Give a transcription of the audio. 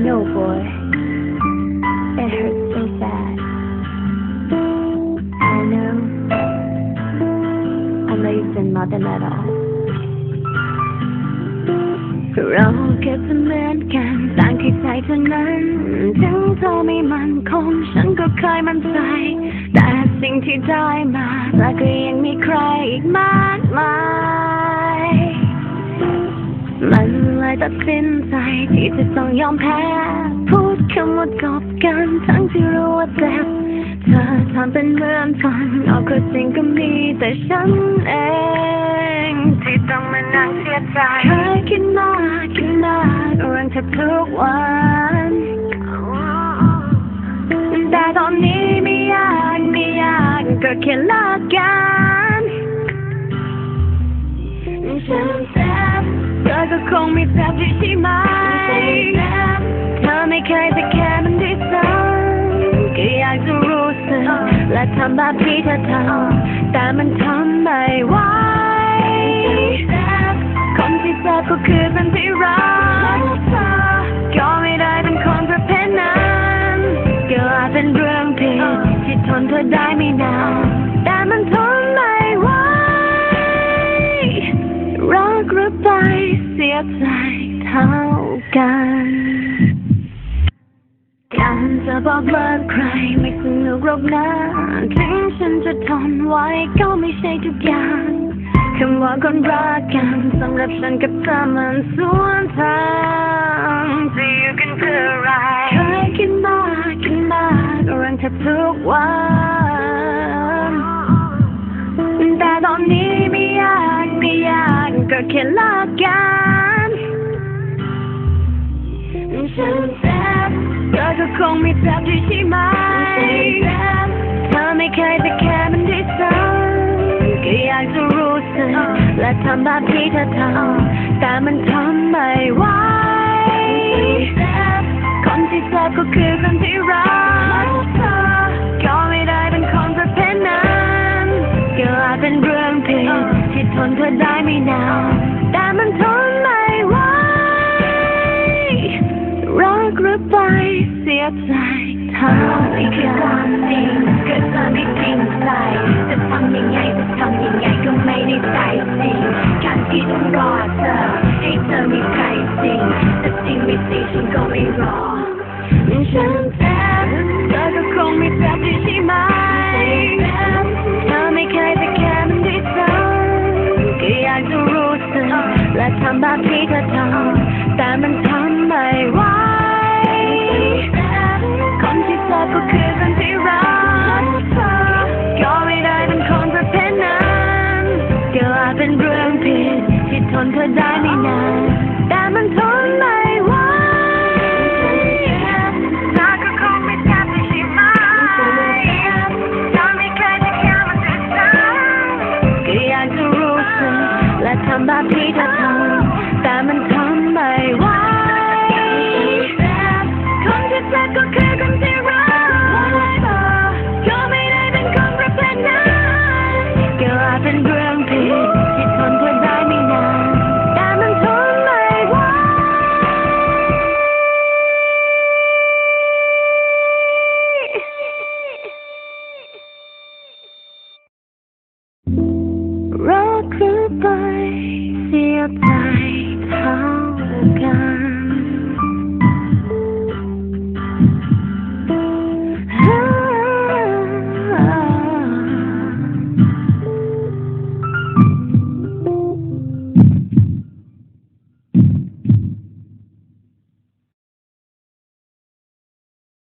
know, boy. It hurts so bad. I know. I know you've been more than that all. เราแค่จะเหมือนกันต่างที่ใจเท่านั้นถึงเธอไม่มั่นคงฉันก็เคยมั่นใจแต่สิ่งที่ได้มาแต่ก็ยังมีใครอีกมากมายมันเลยตัดสินใจที่จะต้องยอมแพ้พูดคำว่ากอบกันทั้งที่รู้ว่าเจ็บเธอทำเป็นเหมือนฝันเอาคือจริงก็มีแต่ฉันเองที่ต้องมานั่งเสียใจเคยคิดมากเรื่องเธอทุกวันแต่ตอนนี้ไม่อยากก็แค่เลิกกันฉันเจ็บเธอก็คงไม่เจ็บใช่ไหมเธอไม่เคยจะแค่มันด้วยซ้ำก็อยากจะรู้สึกและทำแบบที่เธอทำแต่มันทำไม่ไหวคนที่เจ็บก็คือคนที่รักเธอก็ไม่ได้เป็นคนประเภทนั้นก็อาจเป็นเรื่องผิดที่ทนเธอได้ไม่นานแต่มันทนไม่ไหวรักหรือไปเสียใจเท่ากันการจะบอกเลิกใครไม่สนุกหรอกนะถึงฉันจะทนไว้ก็ไม่ใช่ทุกอย่างคำว่าคนรักกันสำหรับฉันกับเธอมันสวนทางจะอยู่กันเพื่ออะไรเคยคิดมากเรื่องเธอทุกวันแต่ตอนนี้ไม่อยากก็แค่เลิกกันฉันเจ็บเธอก็คงไม่เจ็บด้วยใช่ไหมเธอไม่เคยจะแค่มันด้วยซ้ำก็อยากจะรู้สึกและทำแบบที่เธอทำแต่มันทำไม่ไหวคนที่เจ็บก็คือคนที่รักเธอก็ไม่ได้เป็นคนประเภทนั้นก็อาจเป็นเรื่องผิดที่ทนเธอได้ไม่นานแต่มันทนไม่ไหวรักหรือไปเสียใจเท่าที่คือความจริงเกิดมาไม่จริงใจจะทำยังไงก็ไม่ได้ใจจริงการที่ต้องรอเธอให้เธอมีใครจริง